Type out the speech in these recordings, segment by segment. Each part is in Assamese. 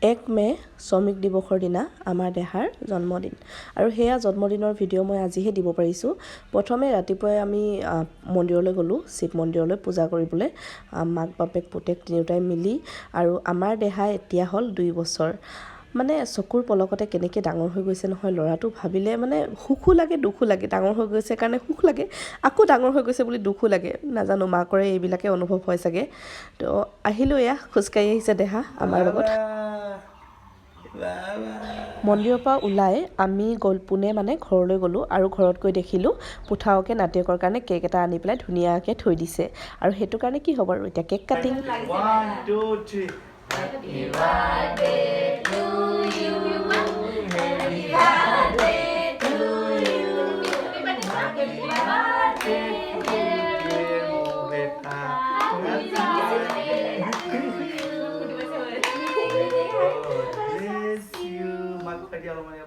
1 মে শ্ৰমিক দিৱসৰ দিনা আমাৰ দেহাৰ জন্মদিন আৰু সেয়া জন্মদিনৰ ভিডিঅ' মই আজিহে দিব পাৰিছোঁ। প্ৰথমে ৰাতিপুৱাই আমি মন্দিৰলৈ গ'লোঁ, শিৱ মন্দিৰলৈ পূজা কৰিবলৈ, মাক বাপেক পুতেক তিনিওটাই মিলি। আৰু আমাৰ দেহাই এতিয়া হ'ল 2 বছৰ। মানে চকুৰ পলকতে কেনেকৈ ডাঙৰ হৈ গৈছে নহয় ল'ৰাটো, ভাবিলে মানে সুখো লাগে দুখো লাগে। ডাঙৰ হৈ গৈছে কাৰণে সুখ লাগে, আকৌ ডাঙৰ হৈ গৈছে বুলি দুখো লাগে। নাজানো, মাকৰে এইবিলাকে অনুভৱ হয় চাগে। তো আহিলোঁ, এয়া খোজকাঢ়ি আহিছে দেহা আমাৰ লগত। মন্দিৰৰ পৰা ওলাই আমি পোনে মানে ঘৰলৈ গ'লোঁ আৰু ঘৰত গৈ দেখিলোঁ পুঠাওকে নাতিয়েকৰ কাৰণে কেক এটা আনি পেলাই ধুনীয়াকৈ থৈ দিছে। আৰু সেইটো কাৰণে কি হ'ব আৰু এতিয়া cake cutting.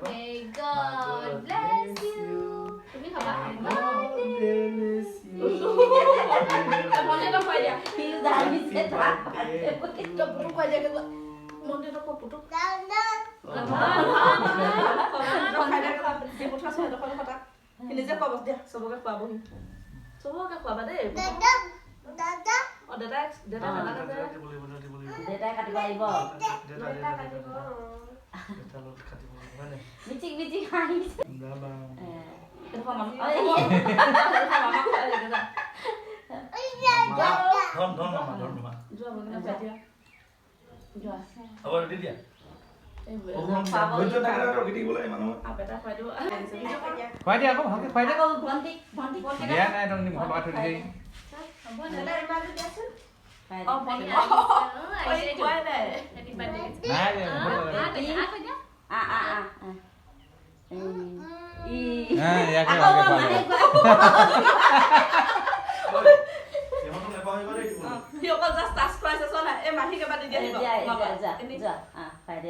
May God bless you. তুমি খাবা? God bless you. মনে তো কই দিয়া। কি জানিছে তা? তো পুরো কই দিয়া গেল। মনে তো পুটু। দাও না। খাই দে খাবা। দি পুঠা সহ দখল কথা। নিজে খোৱা বস দিয়া, সবকে খোৱাবহি। সবকে খোৱাবা দেই। দাদা। দাদা। ও দাদা নালাগে। দাদা কাটিব লাগিব। দাদা কাটিব। Bicik hanis. Baba. Itu kok mama. Oh iya. Mama kok ada gitu. Iya, don mama. Jual begini apa dia? Jual. Apa dia? Apa dah pada? Khoai dia aku, khoai dia. Banti. Dia naik dong di muka batu dia. Ada yang baru biasa. Oh, banti. Oh, ini kuai deh. Jadi banti. Nah, dia. Apa dia? Nah, ya aku Yo kalau just task price soalnya, masih ke pada dia nih kok. Ini pada.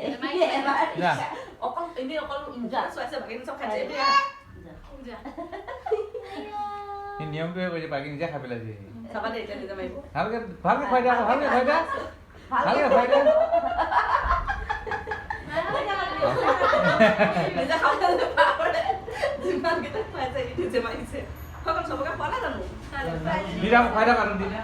Okol ini okol suasa bagian sok kaca ini ya. Ini niam tuh aku jadi pagi ini siapa lagi? Siapa deh jadi sama ibu? Harga khoai dia, harga khoai dia. Bisa kau tahu apa? Jangan kita baca ini cuma ini. Kau kan sebagai pola kan? Dia khoai dia kan dia.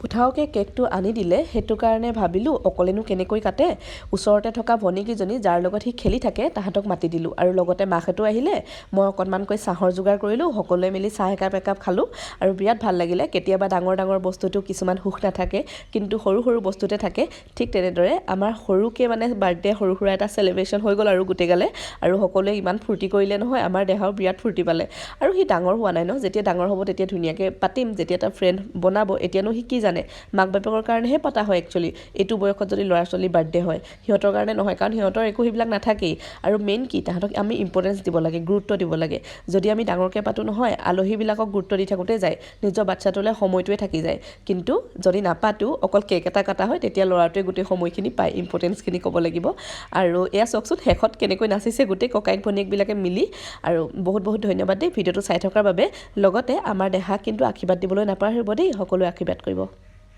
পুঠাওকে কেকটো আনি দিলে, সেইটো কাৰণে ভাবিলোঁ অকলেনো কেনেকৈ কাটে। ওচৰতে থকা ভনীকেইজনী যাৰ লগত সি খেলি থাকে তাহাঁতক মাতি দিলোঁ আৰু লগতে মাকহেঁতো আহিলে। মই অকণমানকৈ চাহৰ যোগাৰ কৰিলোঁ, সকলোৱে মিলি চাহ একাপ খালোঁ আৰু বিৰাট ভাল লাগিলে। কেতিয়াবা ডাঙৰ বস্তুটো কিছুমান সুখ নাথাকে, কিন্তু সৰু বস্তুতে থাকে। ঠিক তেনেদৰে আমাৰ সৰুকৈ মানে বাৰ্থডে সৰু সুৰা এটা চেলিব্ৰেশ্যন হৈ গ'ল আৰু গোটেইগালে। আৰু সকলোৱে ইমান ফূৰ্তি কৰিলে নহয়, আমাৰ দেহাও বিৰাট ফূৰ্তি পালে। আৰু সি ডাঙৰ হোৱা নাই ন, যেতিয়া ডাঙৰ হ'ব তেতিয়া ধুনীয়াকৈ পাতিম, যেতিয়া এটা ফ্ৰেণ্ড বনাব। এতিয়ানো সি কি জানে, মাক বাপেকৰ কাৰণেহে পতা হয় একচুৱেলি। এইটো বয়সত যদি ল'ৰা ছোৱালী বাৰ্থডে হয়, সিহঁতৰ কাৰণে নহয়, কাৰণ সিহঁতৰ একো সেইবিলাক নাথাকেই। আৰু মেইন কি, তাহাঁতক আমি ইম্পৰ্টেঞ্চ দিব লাগে, গুৰুত্ব দিব লাগে। যদি আমি ডাঙৰকৈ পাতোঁ নহয়, আলহীবিলাকক গুৰুত্ব দি থাকোঁতে যায়, নিজৰ বাচ্ছাটোলৈ সময়টোৱে থাকি যায়। কিন্তু যদি নাপাতোঁ, অকল কেক এটা কটা হয়, তেতিয়া ল'ৰাটোৱে গোটেই সময়খিনি পায়, ইম্পৰ্টেঞ্চখিনি ক'ব লাগিব। আৰু এয়া চাওকচোন শেষত কেনেকৈ নাচিছে গোটেই ককায়েক ভনীয়েকবিলাকে মিলি। আৰু বহুত ধন্যবাদ দেই ভিডিঅ'টো চাই থকাৰ বাবে। লগতে আমাৰ দেহাক কিন্তু আশীৰ্বাদ দিবলৈ নাপাহৰিব দেই, সকলোৱে আশীৰ্বাদ কৰিব।